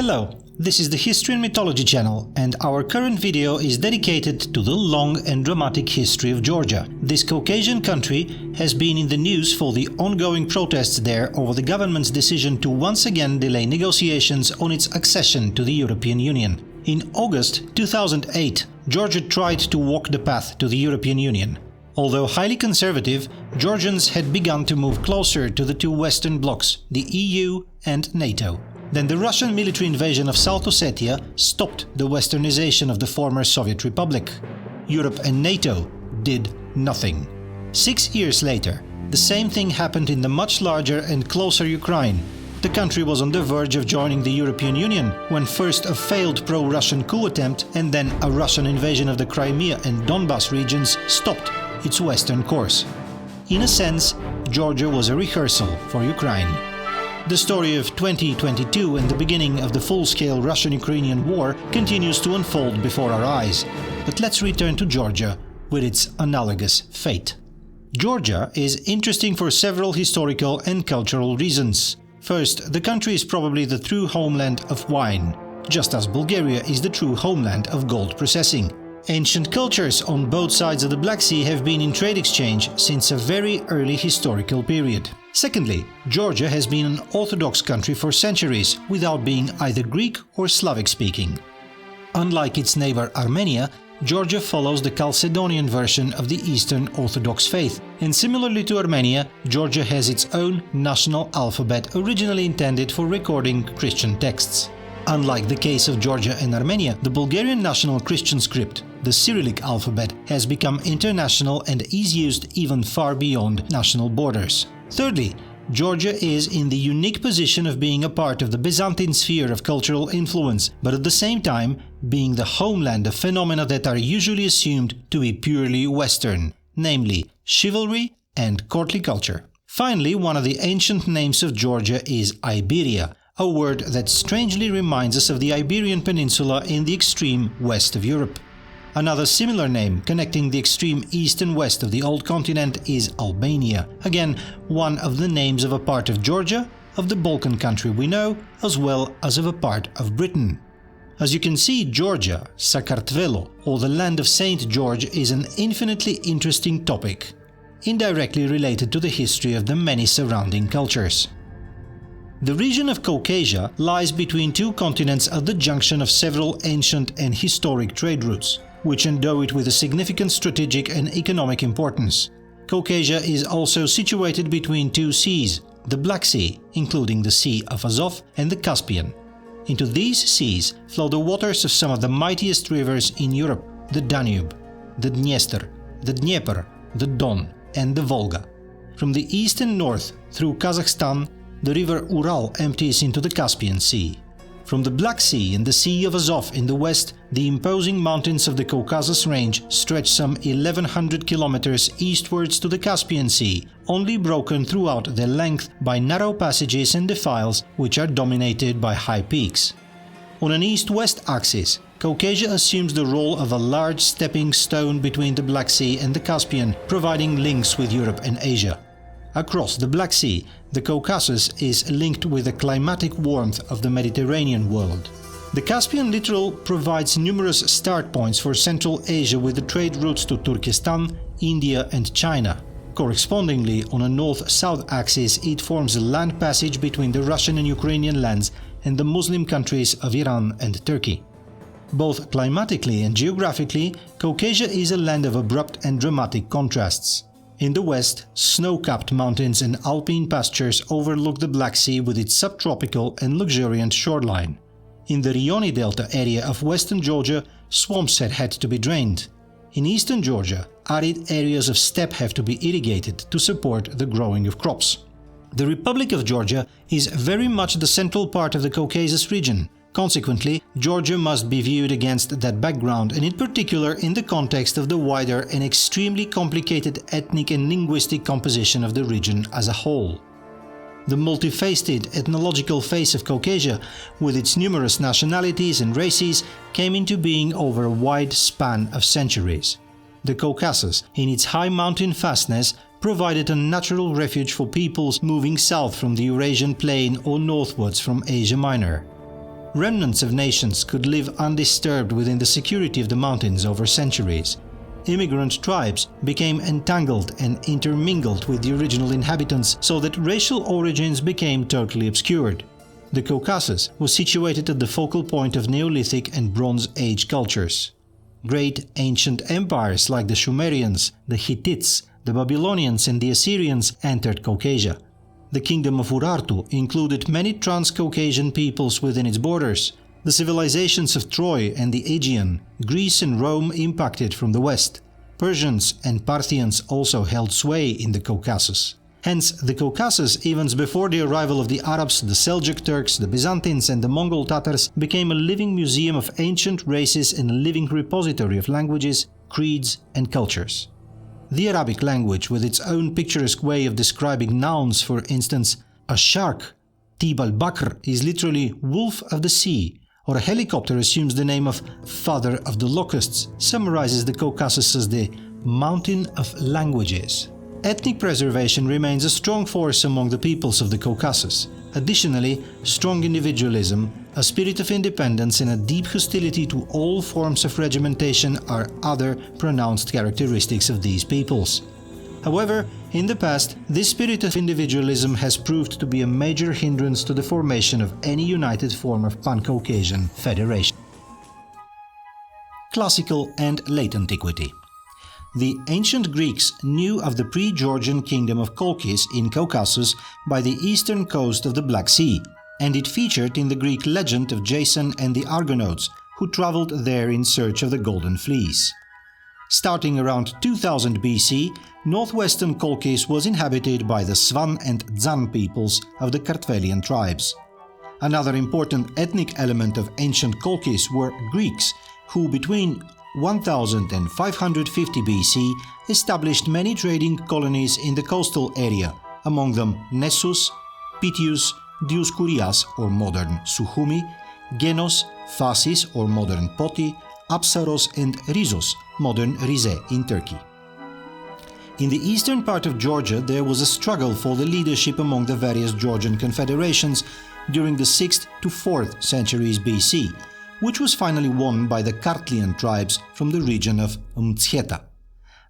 Hello, this is the History and Mythology channel, and our current video is dedicated to the long and dramatic history of Georgia. This Caucasian country has been in the news for the ongoing protests there over the government's decision to once again delay negotiations on its accession to the European Union. In August 2008, Georgia tried to walk the path to the European Union. Although highly conservative, Georgians had begun to move closer to the two Western blocs, the EU and NATO. Then the Russian military invasion of South Ossetia stopped the westernization of the former Soviet Republic. Europe and NATO did nothing. 6 years later, the same thing happened in the much larger and closer Ukraine. The country was on the verge of joining the European Union when first a failed pro-Russian coup attempt and then a Russian invasion of the Crimea and Donbas regions stopped its western course. In a sense, Georgia was a rehearsal for Ukraine. The story of 2022 and the beginning of the full-scale Russian-Ukrainian war continues to unfold before our eyes. But let's return to Georgia with its analogous fate. Georgia is interesting for several historical and cultural reasons. First, the country is probably the true homeland of wine, just as Bulgaria is the true homeland of gold processing. Ancient cultures on both sides of the Black Sea have been in trade exchange since a very early historical period. Secondly, Georgia has been an Orthodox country for centuries without being either Greek or Slavic speaking. Unlike its neighbor Armenia, Georgia follows the Chalcedonian version of the Eastern Orthodox faith, and similarly to Armenia, Georgia has its own national alphabet originally intended for recording Christian texts. Unlike the case of Georgia and Armenia, the Bulgarian national Christian script, the Cyrillic alphabet, has become international and is used even far beyond national borders. Thirdly, Georgia is in the unique position of being a part of the Byzantine sphere of cultural influence, but at the same time being the homeland of phenomena that are usually assumed to be purely Western, namely chivalry and courtly culture. Finally, one of the ancient names of Georgia is Iberia, a word that strangely reminds us of the Iberian Peninsula in the extreme west of Europe. Another similar name connecting the extreme east and west of the old continent is Albania, again one of the names of a part of Georgia, of the Balkan country we know, as well as of a part of Britain. As you can see, Georgia, Sakartvelo, or the land of Saint George, is an infinitely interesting topic, indirectly related to the history of the many surrounding cultures. The region of Caucasia lies between two continents at the junction of several ancient and historic trade routes, which endow it with a significant strategic and economic importance. Caucasia is also situated between two seas, the Black Sea, including the Sea of Azov, and the Caspian. Into these seas flow the waters of some of the mightiest rivers in Europe, the Danube, the Dniester, the Dnieper, the Don, and the Volga. From the east and north, through Kazakhstan, the river Ural empties into the Caspian Sea. From the Black Sea and the Sea of Azov in the west, the imposing mountains of the Caucasus Range stretch some 1100 kilometers eastwards to the Caspian Sea, only broken throughout their length by narrow passages and defiles which are dominated by high peaks. On an east-west axis, Caucasia assumes the role of a large stepping stone between the Black Sea and the Caspian, providing links with Europe and Asia. Across the Black Sea, the Caucasus is linked with the climatic warmth of the Mediterranean world. The Caspian littoral provides numerous start points for Central Asia with the trade routes to Turkestan, India and China. Correspondingly, on a north-south axis, it forms a land passage between the Russian and Ukrainian lands and the Muslim countries of Iran and Turkey. Both climatically and geographically, Caucasia is a land of abrupt and dramatic contrasts. In the west, snow-capped mountains and alpine pastures overlook the Black Sea with its subtropical and luxuriant shoreline. In the Rioni Delta area of western Georgia, swamps had to be drained. In eastern Georgia, arid areas of steppe have to be irrigated to support the growing of crops. The Republic of Georgia is very much the central part of the Caucasus region. Consequently, Georgia must be viewed against that background, and in particular in the context of the wider and extremely complicated ethnic and linguistic composition of the region as a whole. The multifaceted ethnological face of Caucasia, with its numerous nationalities and races, came into being over a wide span of centuries. The Caucasus, in its high mountain fastness, provided a natural refuge for peoples moving south from the Eurasian plain or northwards from Asia Minor. Remnants of nations could live undisturbed within the security of the mountains over centuries. Immigrant tribes became entangled and intermingled with the original inhabitants so that racial origins became totally obscured. The Caucasus was situated at the focal point of Neolithic and Bronze Age cultures. Great ancient empires like the Sumerians, the Hittites, the Babylonians and the Assyrians entered Caucasia. The kingdom of Urartu included many Trans-Caucasian peoples within its borders. The civilizations of Troy and the Aegean, Greece and Rome impacted from the west. Persians and Parthians also held sway in the Caucasus. Hence, the Caucasus, even before the arrival of the Arabs, the Seljuk Turks, the Byzantines and the Mongol Tatars, became a living museum of ancient races and a living repository of languages, creeds and cultures. The Arabic language, with its own picturesque way of describing nouns, for instance, a shark, Tib al-Bakr, is literally wolf of the sea, or a helicopter assumes the name of father of the locusts, summarizes the Caucasus as the mountain of languages. Ethnic preservation remains a strong force among the peoples of the Caucasus. Additionally, strong individualism, a spirit of independence and a deep hostility to all forms of regimentation are other pronounced characteristics of these peoples. However, in the past, this spirit of individualism has proved to be a major hindrance to the formation of any united form of Pan-Caucasian federation. Classical and Late Antiquity. The ancient Greeks knew of the pre-Georgian kingdom of Caucasus in Caucasus by the eastern coast of the Black Sea, and it featured in the Greek legend of Jason and the Argonauts, who traveled there in search of the Golden Fleece. Starting around 2000 BC, northwestern Caucasus was inhabited by the Svan and Dzan peoples of the Kartvelian tribes. Another important ethnic element of ancient Caucasus were Greeks, who between 1000 and 550 BC established many trading colonies in the coastal area, among them Nessus, Pitius, Dioscurias or modern Sukhumi, Genos, Phasis or modern Poti, Apsaros and Rizos, modern Rize in Turkey. In the eastern part of Georgia there was a struggle for the leadership among the various Georgian confederations during the 6th to 4th centuries BC, which was finally won by the Kartlian tribes from the region of Mtsheta.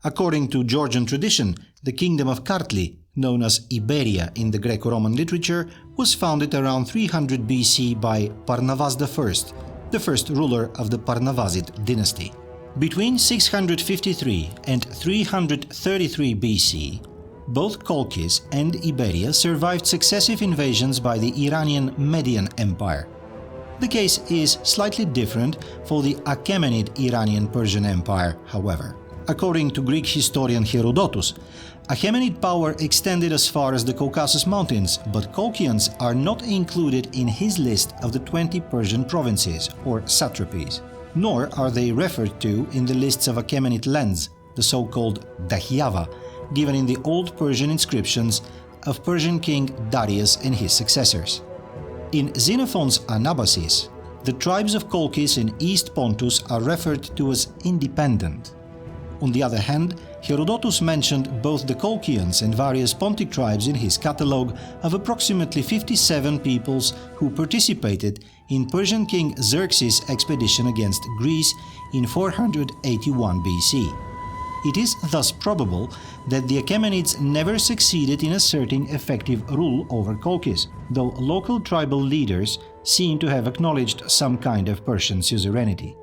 According to Georgian tradition, the kingdom of Kartli, known as Iberia in the Greco-Roman literature, was founded around 300 BC by Parnavas I, the first ruler of the Parnavasid dynasty. Between 653 and 333 BC, both Caucasus and Iberia survived successive invasions by the Iranian Median Empire. The case is slightly different for the Achaemenid Iranian-Persian Empire, however. According to Greek historian Herodotus, Achaemenid power extended as far as the Caucasus Mountains, but Colchians are not included in his list of the 20 Persian provinces, or satrapies, nor are they referred to in the lists of Achaemenid lands, the so-called Dahyava, given in the Old Persian inscriptions of Persian king Darius and his successors. In Xenophon's Anabasis, the tribes of Colchis in East Pontus are referred to as independent. On the other hand, Herodotus mentioned both the Colchians and various Pontic tribes in his catalogue of approximately 57 peoples who participated in Persian king Xerxes' expedition against Greece in 481 BC. It is thus probable that the Achaemenids never succeeded in asserting effective rule over Colchis, though local tribal leaders seem to have acknowledged some kind of Persian suzerainty.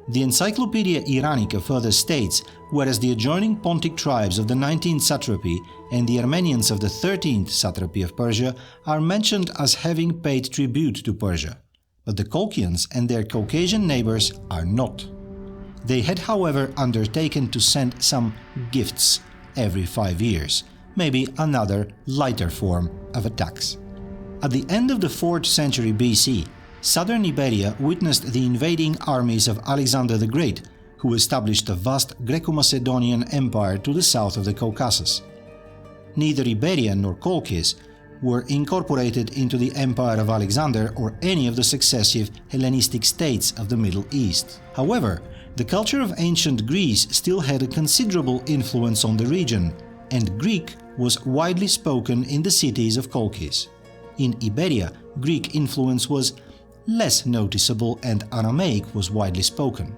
The Encyclopedia Iranica further states, whereas the adjoining Pontic tribes of the 19th satrapy and the Armenians of the 13th satrapy of Persia are mentioned as having paid tribute to Persia, but the Colchians and their Caucasian neighbors are not. They had, however, undertaken to send some gifts every 5 years, maybe another lighter form of a tax. At the end of the 4th century BC, southern Iberia witnessed the invading armies of Alexander the Great, who established a vast Greco-Macedonian empire to the south of the Caucasus. Neither Iberia nor Colchis were incorporated into the empire of Alexander or any of the successive Hellenistic states of the Middle East. However, the culture of ancient Greece still had a considerable influence on the region, and Greek was widely spoken in the cities of Colchis. In Iberia, Greek influence was less noticeable and Aramaic was widely spoken.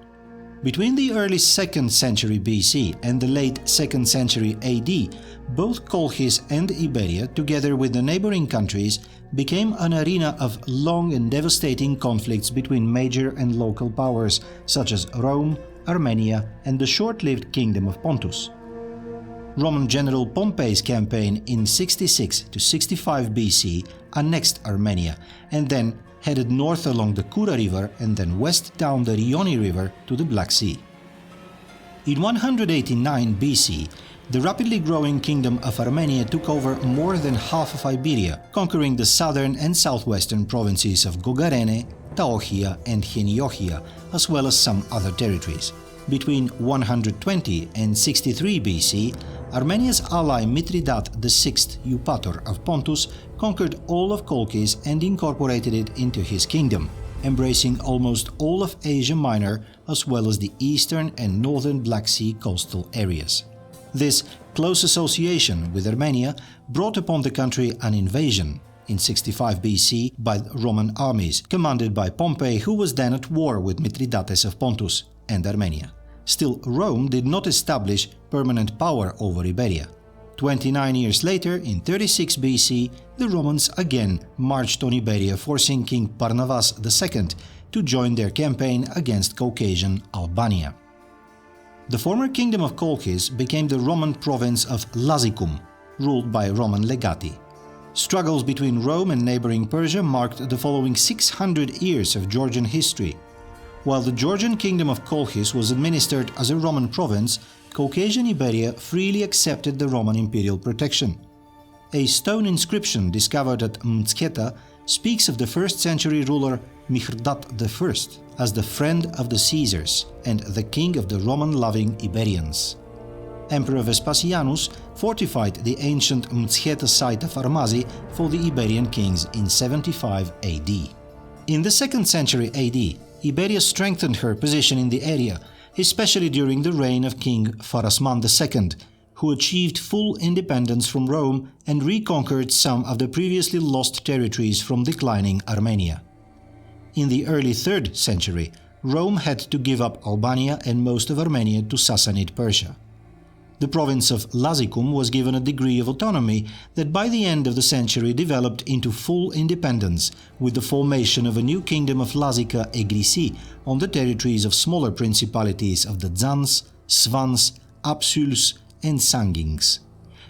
Between the early 2nd century BC and the late 2nd century AD, both Colchis and Iberia, together with the neighboring countries, became an arena of long and devastating conflicts between major and local powers such as Rome, Armenia, and the short-lived Kingdom of Pontus. Roman general Pompey's campaign in 66 to 65 BC annexed Armenia and then headed north along the Kura River and then west down the Rioni River to the Black Sea. In 189 BC, the rapidly growing Kingdom of Armenia took over more than half of Iberia, conquering the southern and southwestern provinces of Gogarene, Taochia and Heniochia, as well as some other territories. Between 120 and 63 BC, Armenia's ally Mithridat VI Eupator of Pontus conquered all of Colchis and incorporated it into his kingdom, embracing almost all of Asia Minor as well as the eastern and northern Black Sea coastal areas. This close association with Armenia brought upon the country an invasion in 65 BC by Roman armies, commanded by Pompey, who was then at war with Mithridates of Pontus and Armenia. Still, Rome did not establish permanent power over Iberia. 29 years later, in 36 BC, the Romans again marched on Iberia, forcing King Barnabas II to join their campaign against Caucasian Albania. The former kingdom of Colchis became the Roman province of Lazicum, ruled by Roman legati. Struggles between Rome and neighboring Persia marked the following 600 years of Georgian history. While the Georgian Kingdom of Colchis was administered as a Roman province, Caucasian Iberia freely accepted the Roman imperial protection. A stone inscription discovered at Mtskheta speaks of the 1st century ruler Mithridat I as the friend of the Caesars and the king of the Roman-loving Iberians. Emperor Vespasianus fortified the ancient Mtskheta site of Armazi for the Iberian kings in 75 AD. In the 2nd century AD, Iberia strengthened her position in the area, especially during the reign of King Pharasman II, who achieved full independence from Rome and reconquered some of the previously lost territories from declining Armenia. In the early 3rd century, Rome had to give up Albania and most of Armenia to Sassanid Persia. The province of Lazicum was given a degree of autonomy that by the end of the century developed into full independence, with the formation of a new kingdom of Lazica Egrisi on the territories of smaller principalities of the Dzans, Svans, Apsuls and Sangings.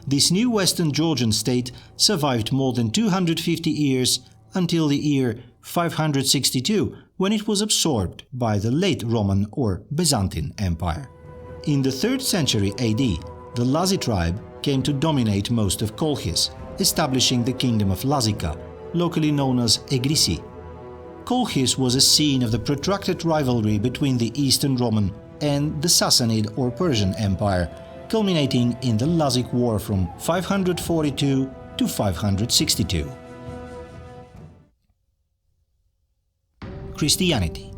This new Western Georgian state survived more than 250 years until the year 562, when it was absorbed by the late Roman or Byzantine Empire. In the 3rd century AD, the Lazi tribe came to dominate most of Colchis, establishing the kingdom of Lazica, locally known as Egrisi. Colchis was a scene of the protracted rivalry between the Eastern Roman and the Sassanid or Persian Empire, culminating in the Lazic War from 542 to 562. Christianity.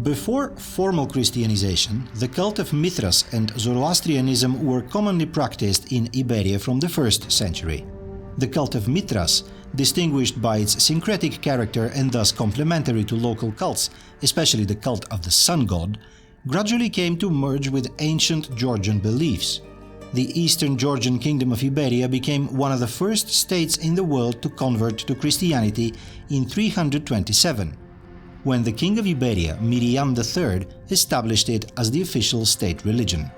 Before formal Christianization, the cult of Mithras and Zoroastrianism were commonly practiced in Iberia from the 1st century. The cult of Mithras, distinguished by its syncretic character and thus complementary to local cults, especially the cult of the sun god, gradually came to merge with ancient Georgian beliefs. The Eastern Georgian Kingdom of Iberia became one of the first states in the world to convert to Christianity in 327. When the king of Iberia, Miriam III, established it as the official state religion.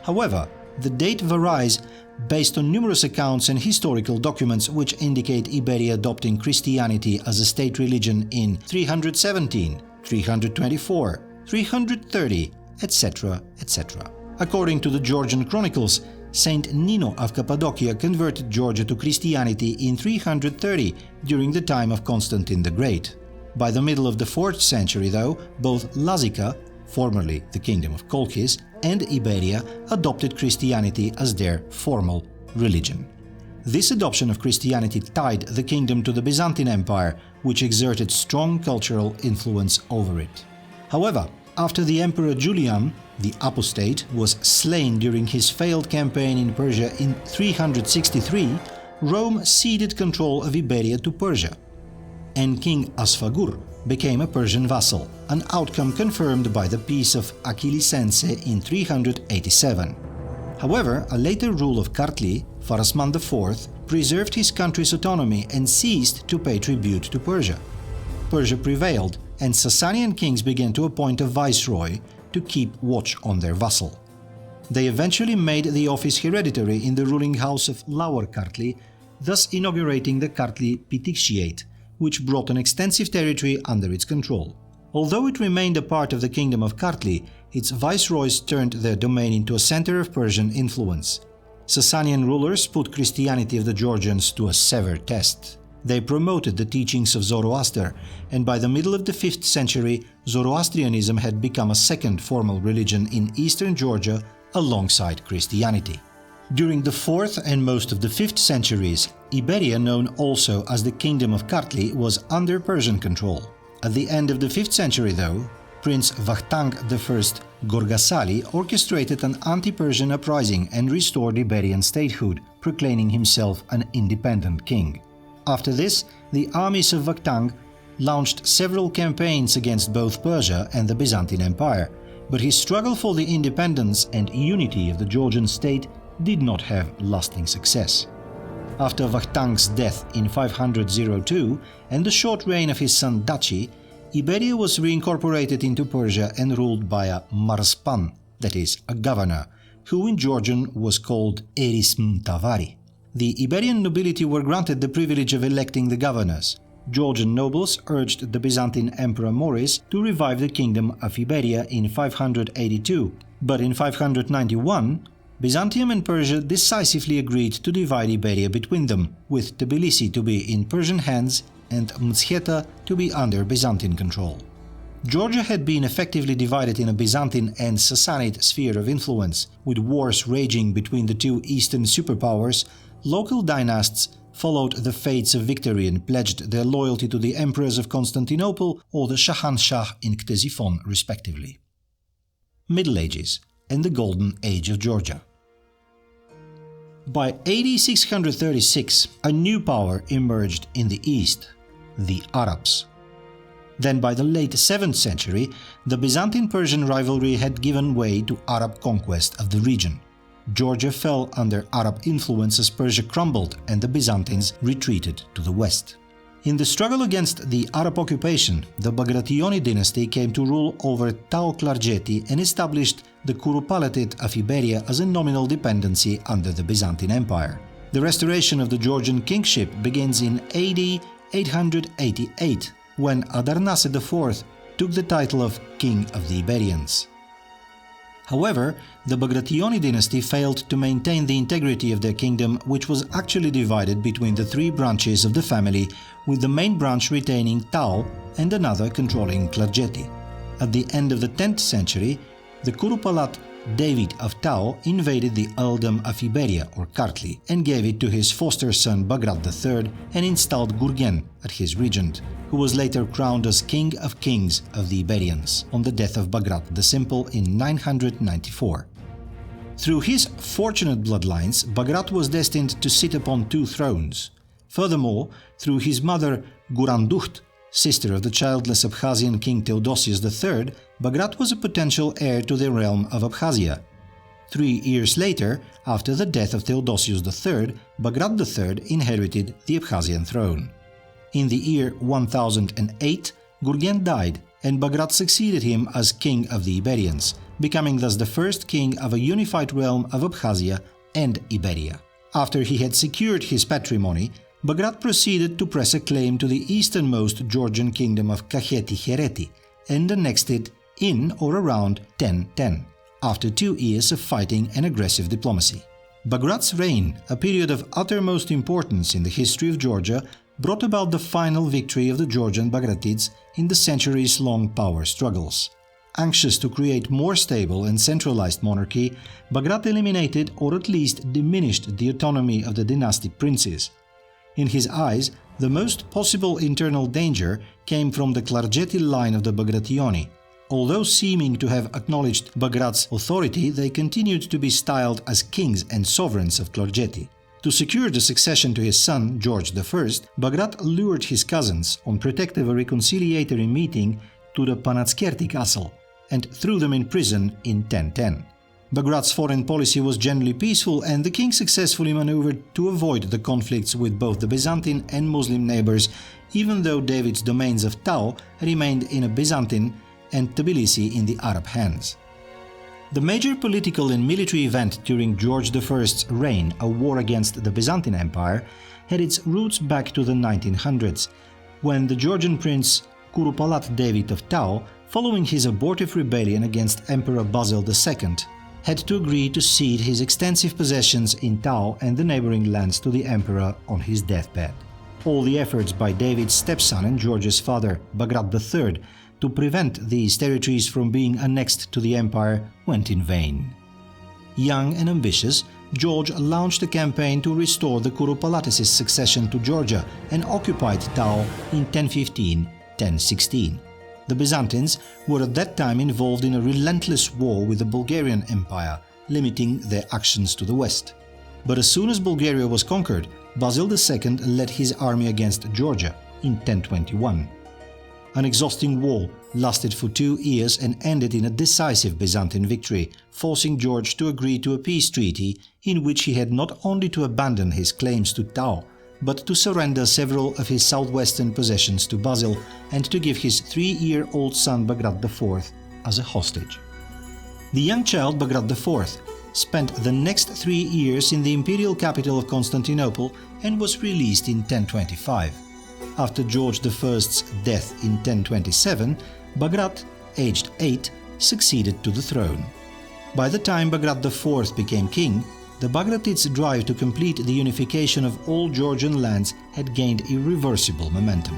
However, the date varies based on numerous accounts and historical documents which indicate Iberia adopting Christianity as a state religion in 317, 324, 330, etc., etc. According to the Georgian chronicles, Saint Nino of Cappadocia converted Georgia to Christianity in 330 during the time of Constantine the Great. By the middle of the 4th century, though, both Lazica, formerly the Kingdom of Colchis, and Iberia adopted Christianity as their formal religion. This adoption of Christianity tied the kingdom to the Byzantine Empire, which exerted strong cultural influence over it. However, after the Emperor Julian, the apostate, was slain during his failed campaign in Persia in 363, Rome ceded control of Iberia to Persia, and King Asfagur became a Persian vassal, an outcome confirmed by the Peace of Achillisense in 387. However, a later rule of Kartli, Farasman IV, preserved his country's autonomy and ceased to pay tribute to Persia. Persia prevailed, and Sasanian kings began to appoint a viceroy to keep watch on their vassal. They eventually made the office hereditary in the ruling house of Lower Kartli, thus inaugurating the Kartli Pitixtiate, which brought an extensive territory under its control. Although it remained a part of the kingdom of Kartli, its viceroys turned their domain into a center of Persian influence. Sasanian rulers put Christianity of the Georgians to a severe test. They promoted the teachings of Zoroaster, and by the middle of the 5th century, Zoroastrianism had become a second formal religion in eastern Georgia alongside Christianity. During the 4th and most of the 5th centuries, Iberia, known also as the Kingdom of Kartli, was under Persian control. At the end of the 5th century, though, Prince Vakhtang I Gorgasali orchestrated an anti-Persian uprising and restored Iberian statehood, proclaiming himself an independent king. After this, the armies of Vakhtang launched several campaigns against both Persia and the Byzantine Empire, but his struggle for the independence and unity of the Georgian state did not have lasting success. After Vakhtang's death in 502 and the short reign of his son Daci, Iberia was reincorporated into Persia and ruled by a marspan, that is, a governor, who in Georgian was called Erism Tavari. The Iberian nobility were granted the privilege of electing the governors. Georgian nobles urged the Byzantine Emperor Maurice to revive the Kingdom of Iberia in 582, but in 591, Byzantium and Persia decisively agreed to divide Iberia between them, with Tbilisi to be in Persian hands and Mtsheta to be under Byzantine control. Georgia had been effectively divided in a Byzantine and Sassanid sphere of influence, with wars raging between the two eastern superpowers. Local dynasts followed the fates of victory and pledged their loyalty to the emperors of Constantinople or the Shahanshah in Ctesiphon, respectively. Middle Ages and the Golden Age of Georgia. By AD 636, a new power emerged in the east, the Arabs. Then by the late 7th century, the Byzantine-Persian rivalry had given way to Arab conquest of the region. Georgia fell under Arab influence as Persia crumbled and the Byzantines retreated to the west. In the struggle against the Arab occupation, the Bagrationi dynasty came to rule over Tao Klarjeti and established the Kurupalatate of Iberia as a nominal dependency under the Byzantine Empire. The restoration of the Georgian kingship begins in AD 888, when Adarnase IV took the title of King of the Iberians. However, the Bagrationi dynasty failed to maintain the integrity of their kingdom, which was actually divided between the three branches of the family, with the main branch retaining Tao and another controlling Klarjeti. At the end of the 10th century, the Kurupalat David of Tao invaded the earldom of Iberia or Kartli and gave it to his foster son Bagrat III and installed Gurgen as his regent, who was later crowned as King of Kings of the Iberians on the death of Bagrat the Simple in 994. Through his fortunate bloodlines, Bagrat was destined to sit upon two thrones. Furthermore, through his mother Guranduht, sister of the childless Abkhazian king Theodosius III, Bagrat was a potential heir to the realm of Abkhazia. 3 years later, after the death of Theodosius III, Bagrat III inherited the Abkhazian throne. In the year 1008, Gurgen died, and Bagrat succeeded him as king of the Iberians, becoming thus the first king of a unified realm of Abkhazia and Iberia. After he had secured his patrimony, Bagrat proceeded to press a claim to the easternmost Georgian kingdom of Kakheti-Hereti and annexed it in or around 1010, after 2 years of fighting and aggressive diplomacy. Bagrat's reign, a period of uttermost importance in the history of Georgia, brought about the final victory of the Georgian Bagratids in the centuries-long power struggles. Anxious to create more stable and centralized monarchy, Bagrat eliminated or at least diminished the autonomy of the dynastic princes. In his eyes, the most possible internal danger came from the Klarjeti line of the Bagrationi. Although seeming to have acknowledged Bagrat's authority, they continued to be styled as kings and sovereigns of Klarjeti. To secure the succession to his son, George I, Bagrat lured his cousins on protective reconciliatory meeting to the Panatskerti castle and threw them in prison in 1010. Bagrat's foreign policy was generally peaceful, and the king successfully maneuvered to avoid the conflicts with both the Byzantine and Muslim neighbors, even though David's domains of Tao remained in a Byzantine and Tbilisi in the Arab hands. The major political and military event during George I's reign, a war against the Byzantine Empire, had its roots back to the 1900s, when the Georgian prince Kurupalat David of Tao, following his abortive rebellion against Emperor Basil II, had to agree to cede his extensive possessions in Tao and the neighboring lands to the emperor on his deathbed. All the efforts by David's stepson and George's father, Bagrat III, to prevent these territories from being annexed to the empire went in vain. Young and ambitious, George launched a campaign to restore the Kurupalates' succession to Georgia and occupied Tao in 1015-1016. The Byzantines were at that time involved in a relentless war with the Bulgarian Empire, limiting their actions to the west. But as soon as Bulgaria was conquered, Basil II led his army against Georgia in 1021. An exhausting war lasted for 2 years and ended in a decisive Byzantine victory, forcing George to agree to a peace treaty in which he had not only to abandon his claims to Tao, but to surrender several of his southwestern possessions to Basil and to give his 3-year-old son Bagrat IV as a hostage. The young child Bagrat IV spent the next 3 years in the imperial capital of Constantinople and was released in 1025. After George I's death in 1027, Bagrat, aged 8, succeeded to the throne. By the time Bagrat IV became king, the Bagratids' drive to complete the unification of all Georgian lands had gained irreversible momentum.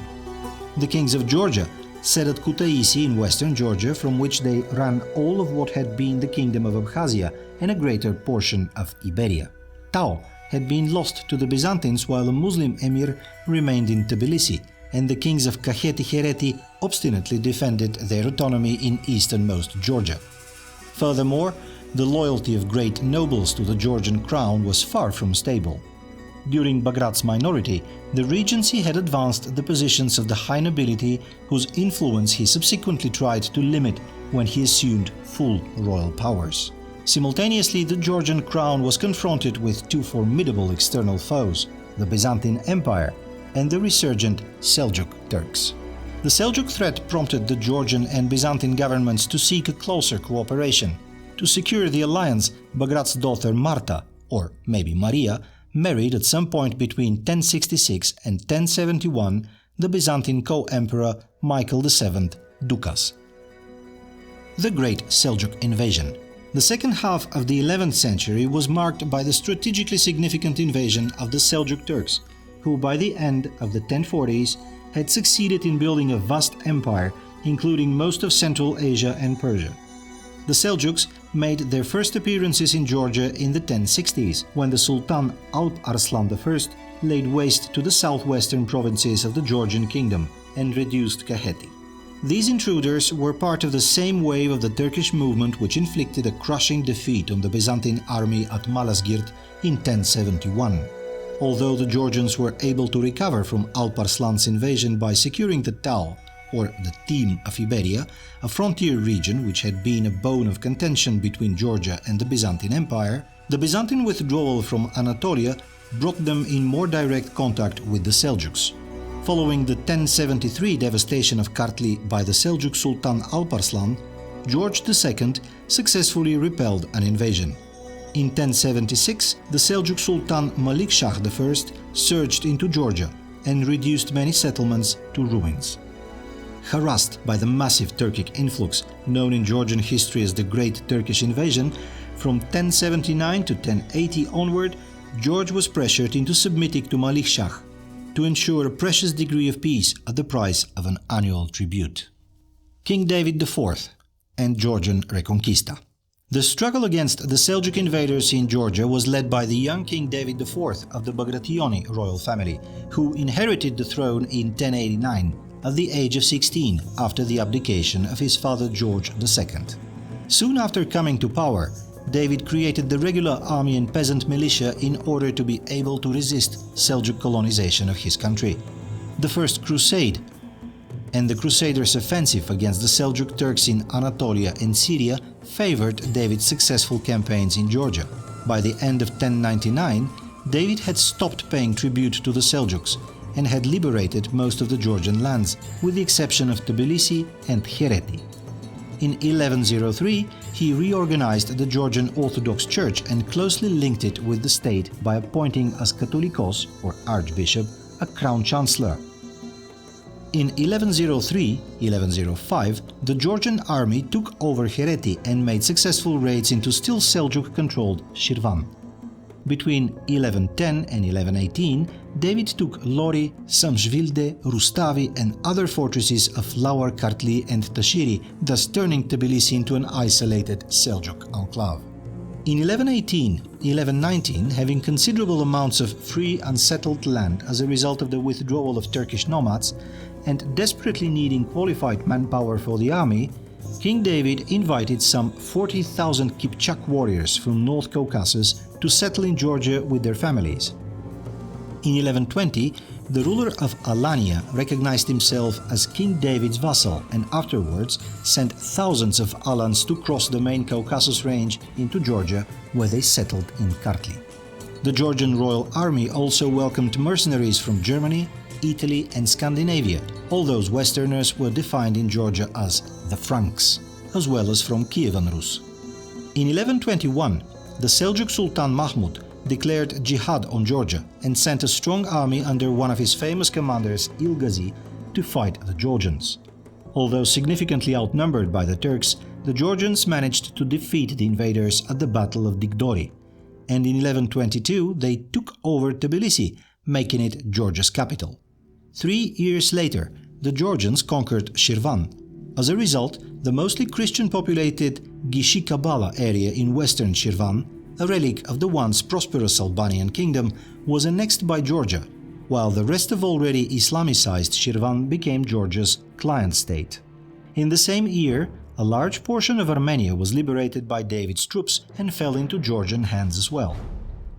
The kings of Georgia settled Kutaisi in western Georgia, from which they ran all of what had been the kingdom of Abkhazia and a greater portion of Iberia. Tao had been lost to the Byzantines while a Muslim emir remained in Tbilisi, and the kings of Kakheti-Hereti obstinately defended their autonomy in easternmost Georgia. Furthermore, the loyalty of great nobles to the Georgian crown was far from stable. During Bagrat's minority, the regency had advanced the positions of the high nobility, whose influence he subsequently tried to limit when he assumed full royal powers. Simultaneously, the Georgian crown was confronted with 2 formidable external foes, the Byzantine Empire and the resurgent Seljuk Turks. The Seljuk threat prompted the Georgian and Byzantine governments to seek a closer cooperation. To secure the alliance, Bagrat's daughter Marta, or maybe Maria, married at some point between 1066 and 1071 the Byzantine co-emperor Michael VII Dukas. The Great Seljuk Invasion. The second half of the 11th century was marked by the strategically significant invasion of the Seljuk Turks, who by the end of the 1040s had succeeded in building a vast empire, including most of Central Asia and Persia. The Seljuks made their first appearances in Georgia in the 1060s, when the Sultan Alp Arslan I laid waste to the southwestern provinces of the Georgian Kingdom and reduced Kakheti. These intruders were part of the same wave of the Turkish movement which inflicted a crushing defeat on the Byzantine army at Malazgirt in 1071. Although the Georgians were able to recover from Alp Arslan's invasion by securing the Tao, or the Theme of Iberia, a frontier region which had been a bone of contention between Georgia and the Byzantine Empire, the Byzantine withdrawal from Anatolia brought them in more direct contact with the Seljuks. Following the 1073 devastation of Kartli by the Seljuk Sultan Alp Arslan, George II successfully repelled an invasion. In 1076, the Seljuk Sultan Malik Shah I surged into Georgia and reduced many settlements to ruins. Harassed by the massive Turkic influx, known in Georgian history as the Great Turkish Invasion, from 1079 to 1080 onward, George was pressured into submitting to Malik Shah to ensure a precious degree of peace at the price of an annual tribute. King David IV and Georgian Reconquista. The struggle against the Seljuk invaders in Georgia was led by the young King David IV of the Bagrationi royal family, who inherited the throne in 1089 at the age of 16 after the abdication of his father George II. Soon after coming to power, David created the regular army and peasant militia in order to be able to resist Seljuk colonization of his country. The First Crusade and the Crusaders' offensive against the Seljuk Turks in Anatolia and Syria favored David's successful campaigns in Georgia. By the end of 1099, David had stopped paying tribute to the Seljuks and had liberated most of the Georgian lands, with the exception of Tbilisi and Hereti. In 1103, he reorganized the Georgian Orthodox Church and closely linked it with the state by appointing as Catholicos, or archbishop, a crown chancellor. In 1103-1105, the Georgian army took over Hereti and made successful raids into still Seljuk-controlled Shirvan. Between 1110 and 1118, David took Lori, Samshvilde, Rustavi and other fortresses of Lower Kartli and Tashiri, thus turning Tbilisi into an isolated Seljuk enclave. In 1118-1119, having considerable amounts of free unsettled land as a result of the withdrawal of Turkish nomads, and desperately needing qualified manpower for the army, King David invited some 40,000 Kipchak warriors from North Caucasus to settle in Georgia with their families. In 1120, the ruler of Alania recognized himself as King David's vassal and afterwards sent thousands of Alans to cross the main Caucasus range into Georgia, where they settled in Kartli. The Georgian royal army also welcomed mercenaries from Germany, Italy and Scandinavia. All those Westerners were defined in Georgia as the Franks, as well as from Kievan Rus. In 1121, the Seljuk Sultan Mahmud declared jihad on Georgia and sent a strong army under one of his famous commanders, Ilgazi, to fight the Georgians. Although significantly outnumbered by the Turks, the Georgians managed to defeat the invaders at the Battle of Digdori, and in 1122 they took over Tbilisi, making it Georgia's capital. 3 years later, the Georgians conquered Shirvan. As a result, the mostly Christian-populated Gishikabala area in western Shirvan, a relic of the once prosperous Albanian kingdom, was annexed by Georgia, while the rest of already Islamicized Shirvan became Georgia's client state. In the same year, a large portion of Armenia was liberated by David's troops and fell into Georgian hands as well.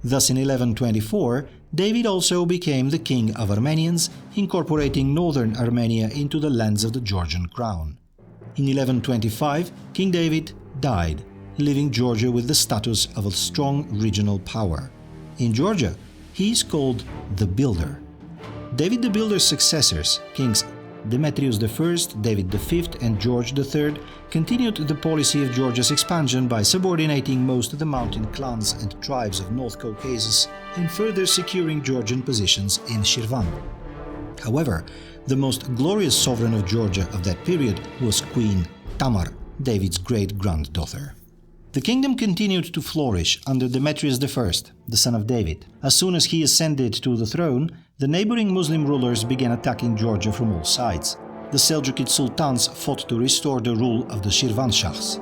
Thus in 1124, David also became the king of Armenians, incorporating northern Armenia into the lands of the Georgian crown. In 1125, King David died, leaving Georgia with the status of a strong regional power. In Georgia, he is called the Builder. David the Builder's successors, Kings Demetrius I, David V and George III, continued the policy of Georgia's expansion by subordinating most of the mountain clans and tribes of North Caucasus and further securing Georgian positions in Shirvan. However, the most glorious sovereign of Georgia of that period was Queen Tamar, David's great-granddaughter. The kingdom continued to flourish under Demetrius I, the son of David. As soon as he ascended to the throne, the neighboring Muslim rulers began attacking Georgia from all sides. The Seljukid sultans fought to restore the rule of the Shirvan Shahs.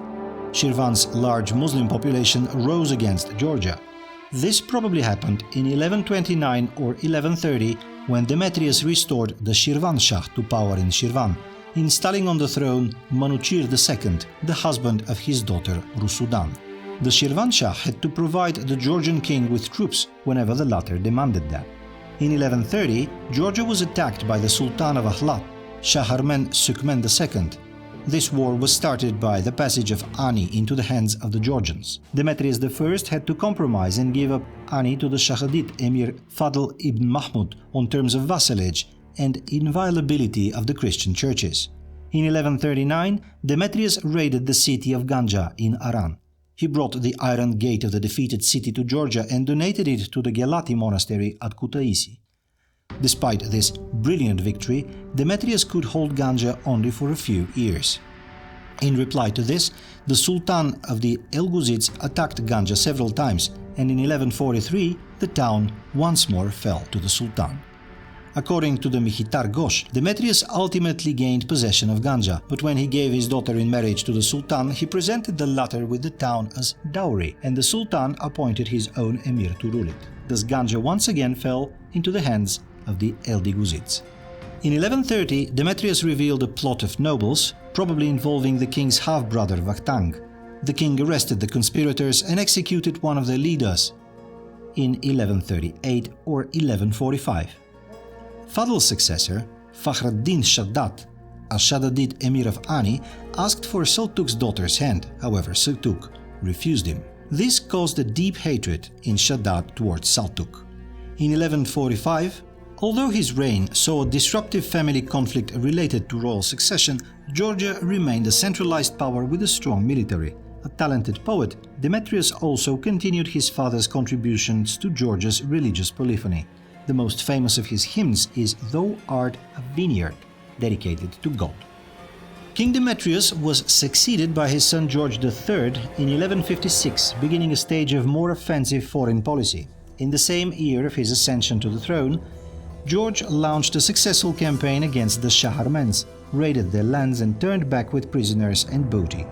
Shirvan's large Muslim population rose against Georgia. This probably happened in 1129 or 1130, when Demetrius restored the Shirvan Shah to power in Shirvan, installing on the throne Manuchir II, the husband of his daughter Rusudan. The Shirvan Shah had to provide the Georgian king with troops whenever the latter demanded that. In 1130, Georgia was attacked by the Sultan of Ahlat, Shaharmen Sukmen II. This war was started by the passage of Ani into the hands of the Georgians. Demetrius I had to compromise and give up Ani to the Shahadid emir Fadl ibn Mahmud on terms of vassalage and inviolability of the Christian churches. In 1139, Demetrius raided the city of Ganja in Aran. He brought the iron gate of the defeated city to Georgia and donated it to the Gelati monastery at Kutaisi. Despite this brilliant victory, Demetrius could hold Ganja only for a few years. In reply to this, the Sultan of the Elguzids attacked Ganja several times, and in 1143 the town once more fell to the Sultan. According to the Mihitar Ghosh, Demetrius ultimately gained possession of Ganja, but when he gave his daughter in marriage to the Sultan, he presented the latter with the town as dowry, and the Sultan appointed his own emir to rule it. Thus Ganja once again fell into the hands of the Elguzids. In 1130, Demetrius revealed a plot of nobles, probably involving the king's half-brother Vakhtang. The king arrested the conspirators and executed one of their leaders in 1138 or 1145. Fadl's successor, Fakhreddin Shaddad, Al-Shaddadid Emir of Ani, asked for Selçuk's daughter's hand. However, Selçuk refused him. This caused a deep hatred in Shaddad towards Selçuk. In 1145, although his reign saw a disruptive family conflict related to royal succession, Georgia remained a centralized power with a strong military. A talented poet, Demetrius also continued his father's contributions to Georgia's religious polyphony. The most famous of his hymns is "Thou art a vineyard," dedicated to God. King Demetrius was succeeded by his son George III in 1156, beginning a stage of more offensive foreign policy. In the same year of his ascension to the throne, George launched a successful campaign against the Shah Armens, raided their lands and turned back with prisoners and booty.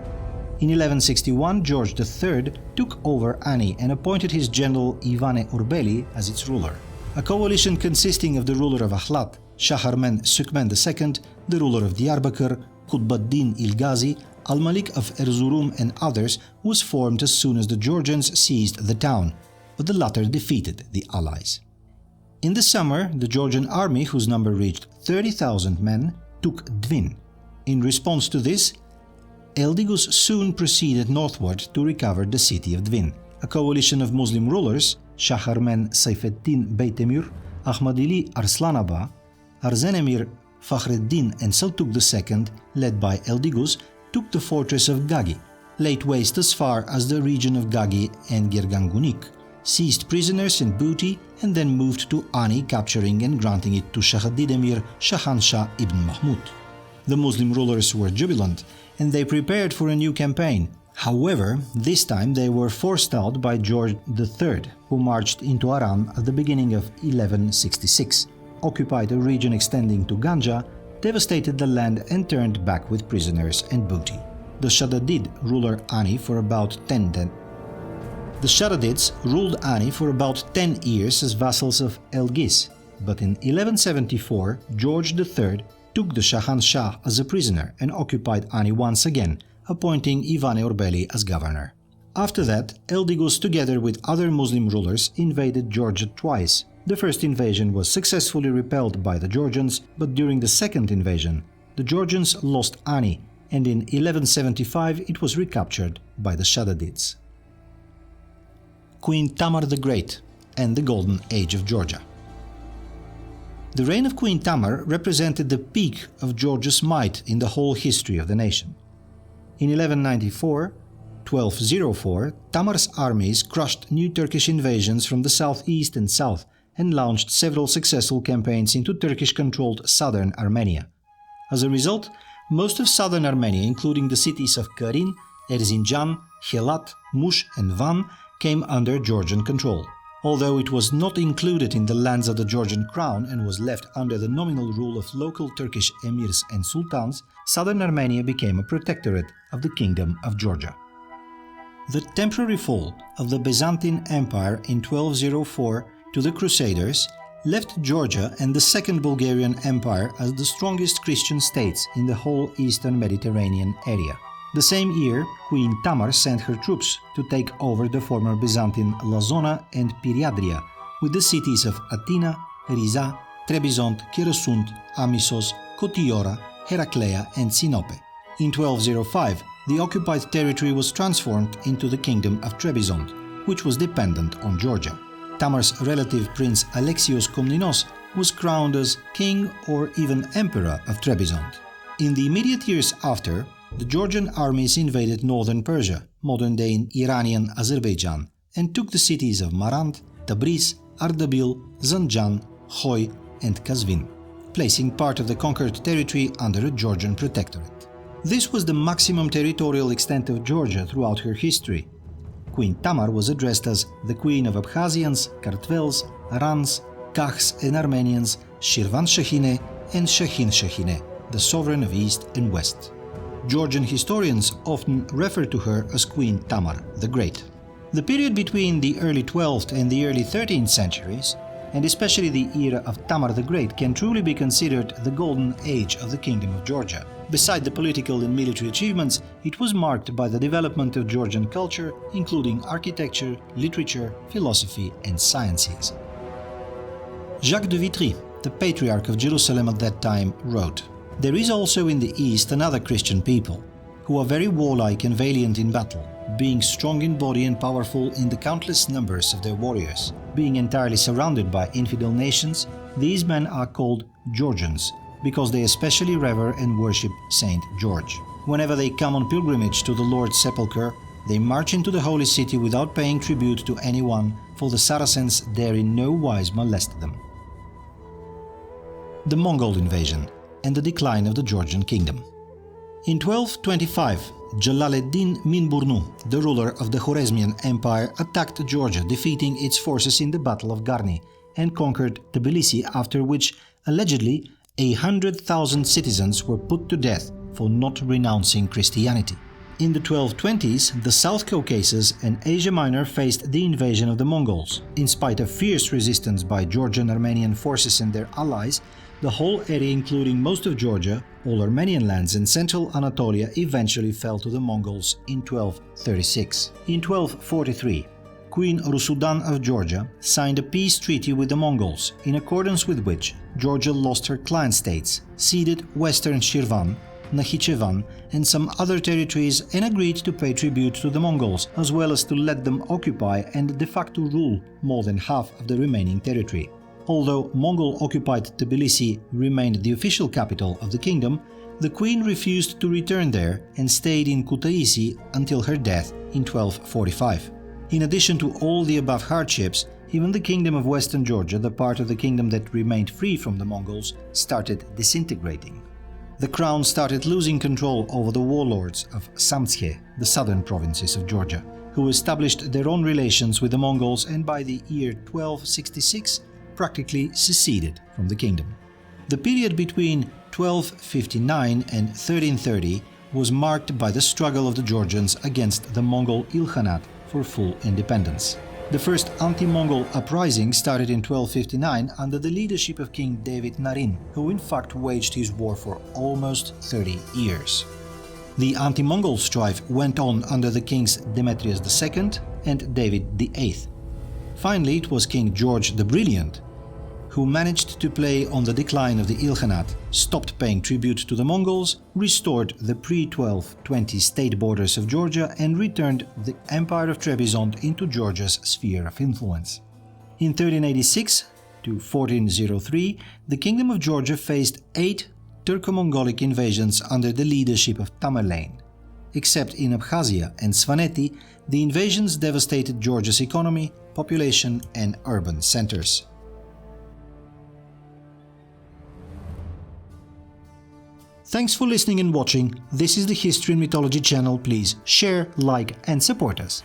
In 1161, George III took over Ani and appointed his general Ivane Urbeli as its ruler. A coalition consisting of the ruler of Ahlat, Shah Armen Sükmen II, the ruler of Diyarbakir, Qutbuddin Ilghazi, Al-Malik of Erzurum and others was formed as soon as the Georgians seized the town, but the latter defeated the allies. In the summer, the Georgian army, whose number reached 30,000 men, took Dvin. In response to this, Eldigus soon proceeded northward to recover the city of Dvin. A coalition of Muslim rulers, Shah Armen Saifeddin Beytemir, Ahmadili Arslanaba, Arzenemir Fakhreddin and Selçuk II, led by Eldigus, took the fortress of Gagi, laid waste as far as the region of Gagi and Gergangunik, seized prisoners and booty, and then moved to Ani, capturing and granting it to Shahadid Emir Shahanshah ibn Mahmud. The Muslim rulers were jubilant, and they prepared for a new campaign. However, this time they were forced out by George III, who marched into Aran at the beginning of 1166, occupied a region extending to Ganja, devastated the land and turned back with prisoners and booty. The Shaddadid ruled Ani for about 10 years as vassals of Elgis, but in 1174 George III took the Shahanshah as a prisoner and occupied Ani once again, appointing Ivane Urbeli as governor. After that, Eldigus, together with other Muslim rulers, invaded Georgia twice. The first invasion was successfully repelled by the Georgians, but during the second invasion, the Georgians lost Ani, and in 1175 it was recaptured by the Shaddadids. Queen Tamar the Great and the Golden Age of Georgia. The reign of Queen Tamar represented the peak of Georgia's might in the whole history of the nation. In 1204, Tamar's armies crushed new Turkish invasions from the southeast and south and launched several successful campaigns into Turkish-controlled southern Armenia. As a result, most of southern Armenia, including the cities of Karin, Erzincan, Helat, Mush and Van, came under Georgian control. Although it was not included in the lands of the Georgian crown and was left under the nominal rule of local Turkish emirs and sultans, southern Armenia became a protectorate of the Kingdom of Georgia. The temporary fall of the Byzantine Empire in 1204 to the Crusaders left Georgia and the Second Bulgarian Empire as the strongest Christian states in the whole eastern Mediterranean area. The same year, Queen Tamar sent her troops to take over the former Byzantine Lazona and Piriadria, with the cities of Atina, Riza, Trebizond, Kherosund, Amisos, Kotiora, Heraclea and Sinope. In 1205, the occupied territory was transformed into the Kingdom of Trebizond, which was dependent on Georgia. Tamar's relative Prince Alexios Komnenos was crowned as King or even Emperor of Trebizond. In the immediate years after, the Georgian armies invaded northern Persia, modern-day Iranian Azerbaijan, and took the cities of Marand, Tabriz, Ardabil, Zanjan, Khoi, and Kazvin, placing part of the conquered territory under a Georgian protectorate. This was the maximum territorial extent of Georgia throughout her history. Queen Tamar was addressed as the Queen of Abkhazians, Kartvels, Arans, Kakhs and Armenians, Shirvan Shahine and Shahin Shahine, the sovereign of East and West. Georgian historians often refer to her as Queen Tamar the Great. The period between the early 12th and the early 13th centuries, and especially the era of Tamar the Great, can truly be considered the golden age of the Kingdom of Georgia. Beside the political and military achievements, it was marked by the development of Georgian culture, including architecture, literature, philosophy and sciences. Jacques de Vitry, the Patriarch of Jerusalem at that time, wrote, "There is also in the East another Christian people, who are very warlike and valiant in battle, being strong in body and powerful in the countless numbers of their warriors. Being entirely surrounded by infidel nations, these men are called Georgians, because they especially revere and worship Saint George. Whenever they come on pilgrimage to the Lord's sepulchre, they march into the holy city without paying tribute to anyone, for the Saracens dare in no wise molest them." The Mongol Invasion and the decline of the Georgian Kingdom. In 1225, Jalaleddin Minburnu, the ruler of the Khwarezmian Empire, attacked Georgia, defeating its forces in the Battle of Garni, and conquered Tbilisi, after which, allegedly, 100,000 citizens were put to death for not renouncing Christianity. In the 1220s, the South Caucasus and Asia Minor faced the invasion of the Mongols. In spite of fierce resistance by Georgian Armenian forces and their allies, the whole area, including most of Georgia, all Armenian lands and central Anatolia, eventually fell to the Mongols in 1236. In 1243, Queen Rusudan of Georgia signed a peace treaty with the Mongols, in accordance with which Georgia lost her clan states, ceded western Shirvan, Nakhichevan and some other territories, and agreed to pay tribute to the Mongols, as well as to let them occupy and de facto rule more than half of the remaining territory. Although Mongol-occupied Tbilisi remained the official capital of the kingdom, the queen refused to return there and stayed in Kutaisi until her death in 1245. In addition to all the above hardships, even the kingdom of Western Georgia, the part of the kingdom that remained free from the Mongols, started disintegrating. The crown started losing control over the warlords of Samtskhe, the southern provinces of Georgia, who established their own relations with the Mongols and by the year 1266 practically seceded from the kingdom. The period between 1259 and 1330 was marked by the struggle of the Georgians against the Mongol Ilkhanate for full independence. The first anti-Mongol uprising started in 1259 under the leadership of King David Narin, who in fact waged his war for almost 30 years. The anti-Mongol strife went on under the kings Demetrius II and David VIII. Finally, it was King George the Brilliant who managed to play on the decline of the Ilkhanate, stopped paying tribute to the Mongols, restored the pre-1220 state borders of Georgia and returned the Empire of Trebizond into Georgia's sphere of influence. In 1386 to 1403, the Kingdom of Georgia faced 8 Turco-Mongolic invasions under the leadership of Tamerlane. Except in Abkhazia and Svaneti, the invasions devastated Georgia's economy, population and urban centers. Thanks for listening and watching. This is the History and Mythology channel. Please share, like and support us.